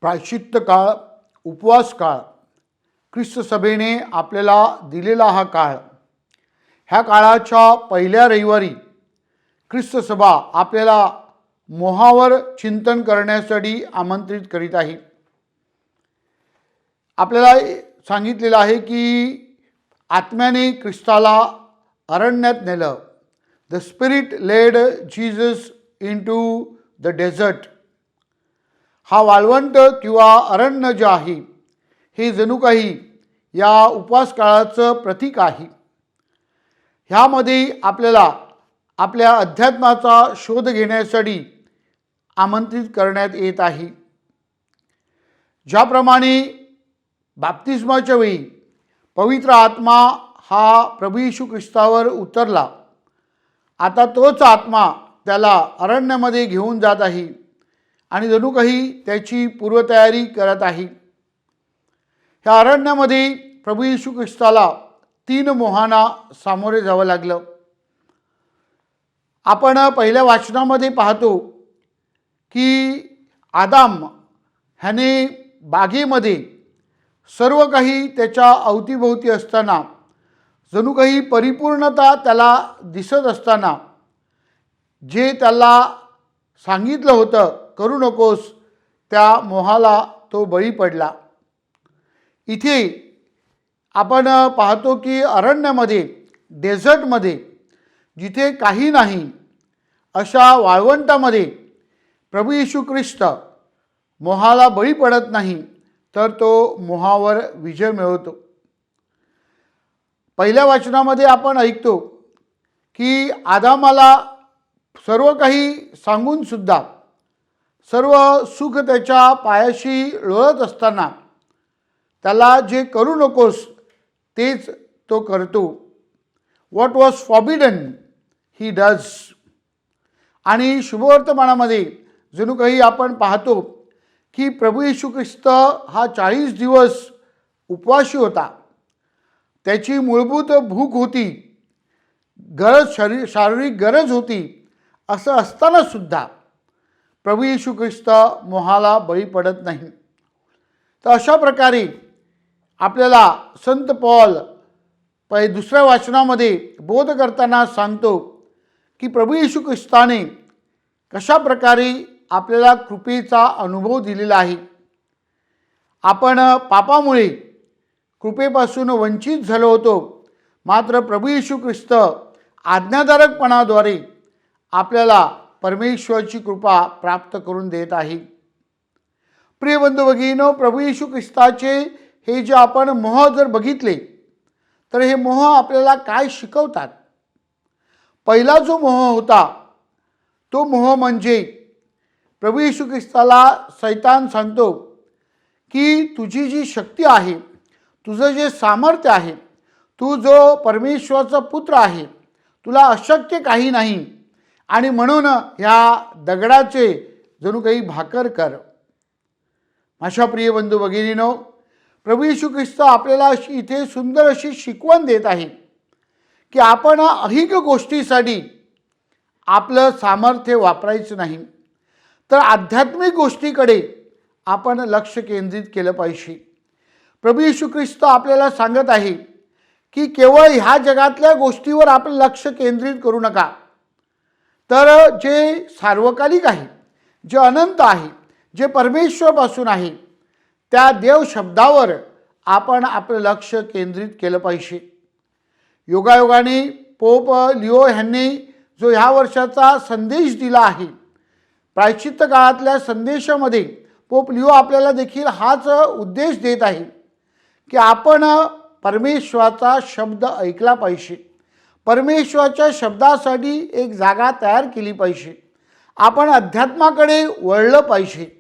प्रायश्चित्त काळ, उपवास काळ, ख्रिस्त सभेने आपल्याला दिलेला हा काळ, ह्या काळाच्या पहिल्या रविवारी ख्रिस्त सभा आपल्याला मोहावर चिंतन करण्यासाठी आमंत्रित करीत आहे. आपल्याला सांगितलेलं आहे की आत्म्याने ख्रिस्ताला अरण्यात नेलं. The spirit led Jesus into the desert. हा वाळवंट किंवा अरण्य जे आहे हे जणू काही या उपवास काळाचं प्रतीक आहे. ह्यामध्ये आपल्याला आपल्या अध्यात्माचा शोध घेण्यासाठी आमंत्रित करण्यात येत आहे. ज्याप्रमाणे बाप्तिस्माच्या वेळी पवित्र आत्मा हा प्रभू येशू ख्रिस्तावर उतरला, आता तोच आत्मा त्याला अरण्यामध्ये घेऊन जात आहे आणि जणू काही त्याची पूर्वतयारी करत आहे. ह्या अरण्यामध्ये प्रभू येशू ख्रिस्ताला 3 मोहांना सामोरे जावं लागलं. आपण पहिल्या वाचनामध्ये पाहतो की आदाम ह्याने बागेमध्ये सर्व काही त्याच्या अवतीभोवती असताना, जणू काही परिपूर्णता त्याला दिसत असताना, जे त्याला सांगितलं होतं करू नकोस, त्या मोहाला तो बळी पडला. इथे आपण पाहतो की अरण्यामध्ये, डेझर्टमध्ये, जिथे काही नाही अशा वाळवंटामध्ये प्रभू येशू ख्रिस्त मोहाला बळी पडत नाही, तर तो मोहावर विजय मिळवतो. पहिल्या वचनामध्ये आपण ऐकतो की आदामाला सर्व काही सांगून सुद्धा सर्व सुख त्याच्या पायाशी लोळत असताना त्याला जे करू नकोस तेच तो करतो. What was forbidden he does. आणि शुभवर्तमानामध्ये जणू काही आपण पाहतो की प्रभू येशू ख्रिस्त हा 40 दिवस उपवासी होता. त्याची मूलभूत भूक होती, गरज, शारीरिक गरज होती. असं असताना सुद्धा प्रभू येशू ख्रिस्त मोहाला बळी पडत नाही. तर अशा प्रकारे आपल्याला संत पौल दुसऱ्या वाचनामध्ये बोध करताना सांगतो की प्रभू येशू ख्रिस्ताने कशा प्रकारे आपल्याला कृपेचा अनुभव दिलेला आहे. आपण पापामुळे कृपेपासून वंचित झालो होतो, मात्र प्रभू येशू ख्रिस्त आज्ञाधारकपणाद्वारे आपल्याला परमेश्वराची कृपा प्राप्त करून देत आहे. प्रिय बंधू भगिनींनो, प्रभू येशू ख्रिस्ताचे हे जे आपण मोह जर बघितले तर हे मोह आपल्याला काय शिकवतात. पहिला जो मोह होता तो मोह म्हणजे प्रभू येशू ख्रिस्ताला सैतान सांगतो की तुझी जी शक्ती आहे, तुझं जे सामर्थ्य आहे, तू जो परमेश्वराचा पुत्र आहे, तुला अशक्य काही नाही आणि म्हणून ह्या दगडाचे जणू काही भाकर कर. माझ्या प्रिय बंधू भगिनींनो, प्रभू येशू ख्रिस्त आपल्याला इथे सुंदर अशी शिकवण देत आहे की आपण अहिक गोष्टीसाठी आपलं सामर्थ्य वापरायचं नाही, तर आध्यात्मिक गोष्टीकडे आपण लक्ष केंद्रित केलं पाहिजे. प्रभू येशू ख्रिस्त आपल्याला सांगत आहे की केवळ ह्या जगातल्या गोष्टीवर आपलं लक्ष केंद्रित करू नका, तर जे सार्वकालिक आहे, जे अनंत आहे, जे परमेश्वरापासून आहे, त्या देव शब्दावर आपण आपलं लक्ष केंद्रित केलं पाहिजे. योगायोगाने पोप लिओ ह्यांनी जो ह्या वर्षाचा संदेश दिला आहे, प्रायश्चित्त काळातल्या संदेशामध्ये पोप लिओ आपल्याला देखील हाच उद्देश देत आहे की आपण परमेश्वराचा शब्द ऐकला पाहिजे. परमेश्वराच्या शब्दासाठी एक जागा तयार केली पाहिजे. आपण अध्यात्माकडे वळलं पाहिजे.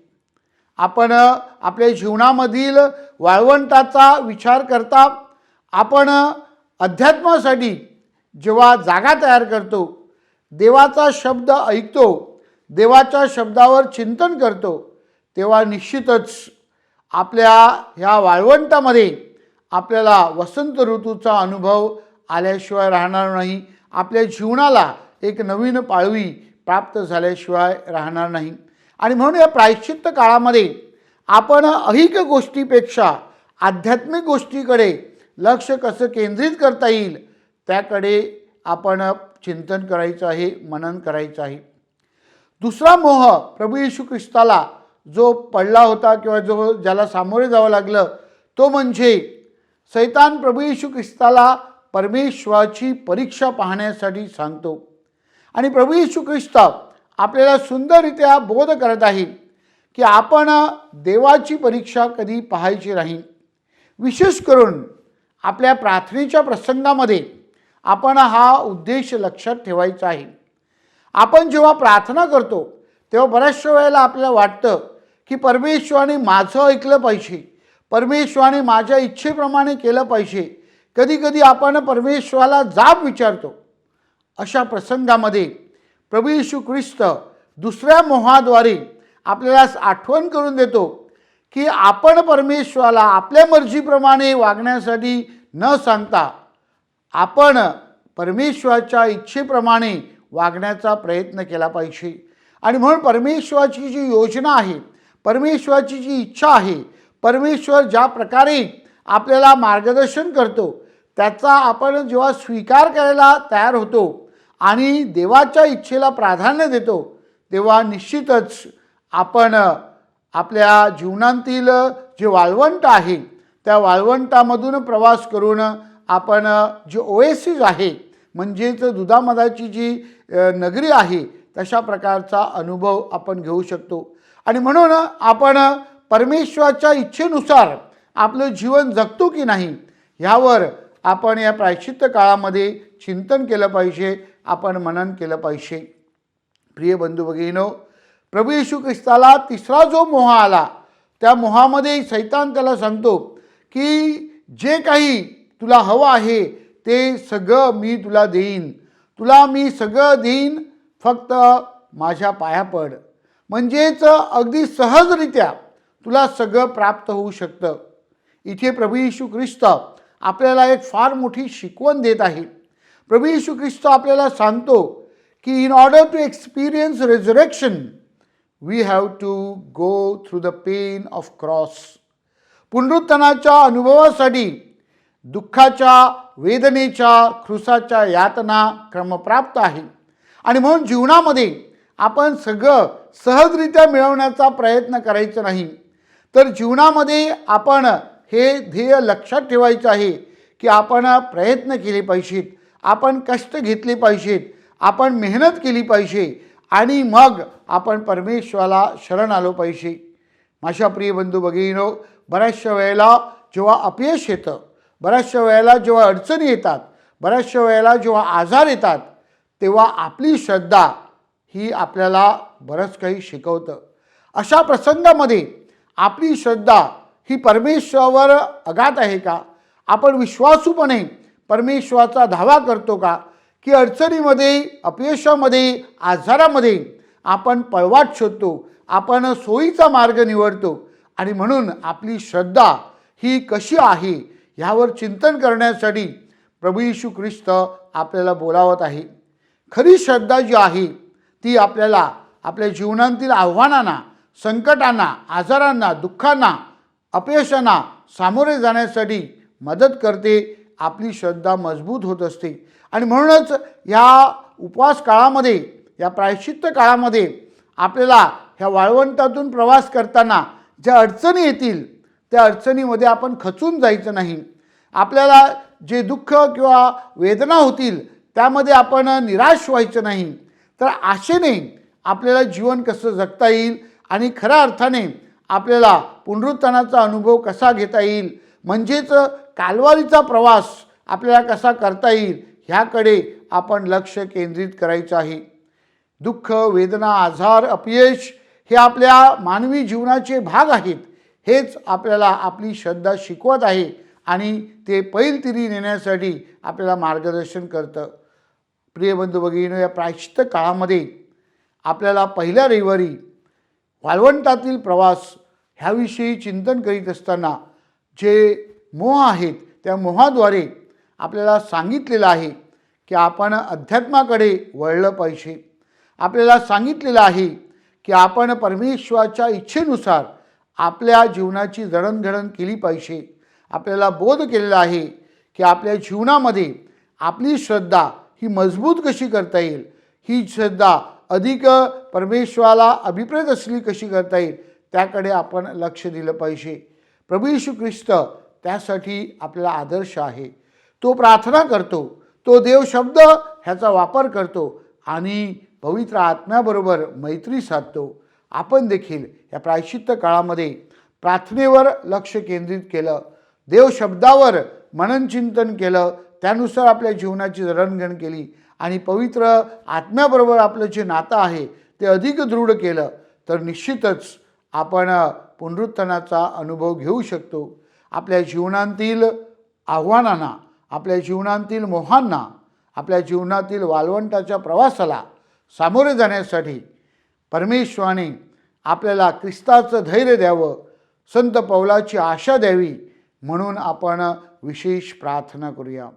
आपण आपल्या जीवनामधील वाळवंटाचा विचार करता आपण अध्यात्मासाठी जेव्हा जागा तयार करतो, देवाचा शब्द ऐकतो, देवाच्या शब्दावर चिंतन करतो, तेव्हा निश्चितच आपल्या ह्या वाळवंटामध्ये आपल्याला वसंत ऋतूचा अनुभव आल्याशिवाय राहणार नाही. आपल्या जीवनाला एक नवीन पाळवी प्राप्त झाल्याशिवाय राहणार नाही. आणि म्हणून या प्रायश्चित्त काळामध्ये आपण ऐहिक गोष्टीपेक्षा आध्यात्मिक गोष्टीकडे लक्ष कसं केंद्रित करता येईल त्याकडे आपण चिंतन करायचं आहे, मनन करायचं आहे. दुसरा मोह प्रभू येशू ख्रिस्ताला जो पडला होता किंवा जो ज्याला सामोरे जावं लागलं तो म्हणजे सैतान प्रभू येशू ख्रिस्ताला परमेश्वराची परीक्षा पाहण्यासाठी सांगतो. आणि प्रभू येशू ख्रिस्त आपल्याला सुंदररित्या बोध करत आहे की आपण देवाची परीक्षा कधी पाहायची नाही. विशेष करून आपल्या प्रार्थनेच्या प्रसंगामध्ये आपण हा उद्देश लक्षात ठेवायचा आहे. आपण जेव्हा प्रार्थना करतो तेव्हा बऱ्याचशा वेळेला आपल्याला वाटतं की परमेश्वराने माझं ऐकलं पाहिजे, परमेश्वराने माझ्या इच्छेप्रमाणे केलं पाहिजे. कधी कधी आपण परमेश्वराला जाब विचारतो. अशा प्रसंगामध्ये प्रभू येशू ख्रिस्त दुसऱ्या मोहाद्वारे आपल्याला आठवण करून देतो की आपण परमेश्वराला आपल्या मर्जीप्रमाणे वागण्यासाठी न सांगता आपण परमेश्वराच्या इच्छेप्रमाणे वागण्याचा प्रयत्न केला पाहिजे. आणि म्हणून परमेश्वराची जी योजना आहे, परमेश्वराची जी इच्छा आहे, परमेश्वर ज्या प्रकारे आपल्याला मार्गदर्शन करतो त्याचा आपण जेव्हा स्वीकार करायला तयार होतो आणि देवाच्या इच्छेला प्राधान्य देतो तेव्हा निश्चितच आपण आपल्या जीवनातील जे वाळवंट आहे त्या वाळवंटामधून प्रवास करून आपण जे ओएसिस आहे म्हणजेच दुधामधाची जी नगरी आहे तशा प्रकारचा अनुभव आपण घेऊ शकतो. आणि म्हणून आपण परमेश्वराच्या इच्छेनुसार आपलं जीवन जगतो की नाही ह्यावर आपण या प्रायश्चित्त काळामध्ये चिंतन केलं पाहिजे, आपण मनन केलं पाहिजे. प्रिय बंधू भगिनीनो, प्रभू येशू ख्रिस्ताला तिसरा जो मोह आला त्या मोहामध्ये सैतान त्याला सांगतो की जे काही तुला हवं आहे ते सगळं मी तुला देईन, तुला मी सगळं देईन, फक्त माझ्या पाया पड. म्हणजेच अगदी सहजरित्या तुला सगळं प्राप्त होऊ शकतं. इथे प्रभू येशू ख्रिस्त आपल्याला एक फार मोठी शिकवण देत आहे. प्रभू येशू ख्रिस्त आपल्याला सांगतो की in order to experience resurrection we have to go through the pain of cross. पुनरुत्थानाच्या अनुभवासाठी दुःखाच्या, वेदनेच्या, क्रूसाच्या यातना क्रमप्राप्त आहे. आणि म्हणून जीवनामध्ये आपण सगळं सहजरित्या मिळवण्याचा प्रयत्न करायचा नाही, तर जीवनामध्ये आपण हे ध्येय लक्षात ठेवायचं आहे की आपण प्रयत्न केले पाहिजेत, आपण कष्ट घेतले पाहिजेत, आपण मेहनत केली पाहिजे आणि मग आपण परमेश्वराला शरण आलो पाहिजे. माझ्या प्रिय बंधू भगिनीनो, बऱ्याचशा वेळेला जेव्हा अपयश येतं, बऱ्याचशा वेळेला जेव्हा अडचणी येतात, बऱ्याचशा वेळेला जेव्हा आजार येतात तेव्हा आपली श्रद्धा ही आपल्याला बरंच काही शिकवतं. अशा प्रसंगामध्ये आपली श्रद्धा ही परमेश्वरावर अगाध आहे का? आपण विश्वासूपणे परमेश्वराचा धावा करतो का? की अडचणीमध्ये, अपयशामध्ये, आजारामध्ये आपण पळवाट शोधतो, आपण सोयीचा मार्ग निवडतो. आणि म्हणून आपली श्रद्धा ही कशी आहे ह्यावर चिंतन करण्यासाठी प्रभू येशू ख्रिस्त आपल्याला बोलावत आहे. खरी श्रद्धा जी आहे ती आपल्याला आपल्या जीवनातील आव्हानांना, संकटांना, आजारांना, दुःखांना, अपयशांना सामोरे जाण्यासाठी मदत करते. आपली श्रद्धा मजबूत होत असते. आणि म्हणूनच या उपवास काळामध्ये, या प्रायश्चित्त काळामध्ये आपल्याला ह्या वाळवंटातून प्रवास करताना ज्या अडचणी येतील त्या अडचणीमध्ये आपण खचून जायचं नाही. आपल्याला जे दुःख किंवा वेदना होतील त्यामध्ये आपण निराश व्हायचं नाही, तर आशेने आपल्याला जीवन कसं जगता येईल आणि खऱ्या अर्थाने आपल्याला पुनरुत्थानाचा अनुभव कसा घेता येईल, म्हणजेच कालवारीचा प्रवास आपल्याला कसा करता येईल ह्याकडे आपण लक्ष केंद्रित करायचं आहे. दुःख, वेदना, आजार, अपयश हे आपल्या मानवी जीवनाचे भाग आहेत. हेच आपल्याला आपली श्रद्धा शिकवत आहे आणि ते पैलतिरी नेण्यासाठी आपल्याला मार्गदर्शन करतं. प्रिय बंधू भगिनीनो, या प्रायश्चित्त काळामध्ये आपल्याला पहिल्या रविवारी वाळवंटातील प्रवास ह्याविषयी चिंतन करीत असताना जे मोह आहेत त्या मोहाद्वारे आपल्याला सांगितलेलं आहे की आपण अध्यात्माकडे वळलं पाहिजे. आपल्याला सांगितलेलं आहे की आपण परमेश्वराच्या इच्छेनुसार आपल्या जीवनाची जडणघडण केली पाहिजे. आपल्याला बोध केलेला आहे की आपल्या जीवनामध्ये आपली श्रद्धा ही मजबूत कशी करता येईल, ही श्रद्धा अधिक परमेश्वराला अभिप्रेत असली कशी करता येईल, त्याकडे आपण लक्ष दिलं पाहिजे. प्रभू येशू ख्रिस्त त्यासाठी आपल्याला आदर्श आहे. तो प्रार्थना करतो, तो देव शब्द ह्याचा वापर करतो आणि पवित्र आत्म्याबरोबर मैत्री साधतो. आपण देखील या प्रायश्चित्त काळामध्ये प्रार्थनेवर लक्ष केंद्रित केलं, देव शब्दावर मननचिंतन केलं, त्यानुसार आपल्या जीवनाची जडणघडण केली आणि पवित्र आत्म्याबरोबर आपलं जे नातं आहे ते अधिक दृढ केलं, तर निश्चितच आपण पुनरुत्थानाचा अनुभव घेऊ शकतो. आपल्या जीवनातील आव्हानांना, आपल्या जीवनातील मोहांना, आपल्या जीवनातील वाळवंटाच्या प्रवासाला सामोरे जाण्यासाठी परमेश्वराने आपल्याला ख्रिस्ताचं धैर्य द्यावं, संत पौलाची आशा द्यावी, म्हणून आपण विशेष प्रार्थना करूया.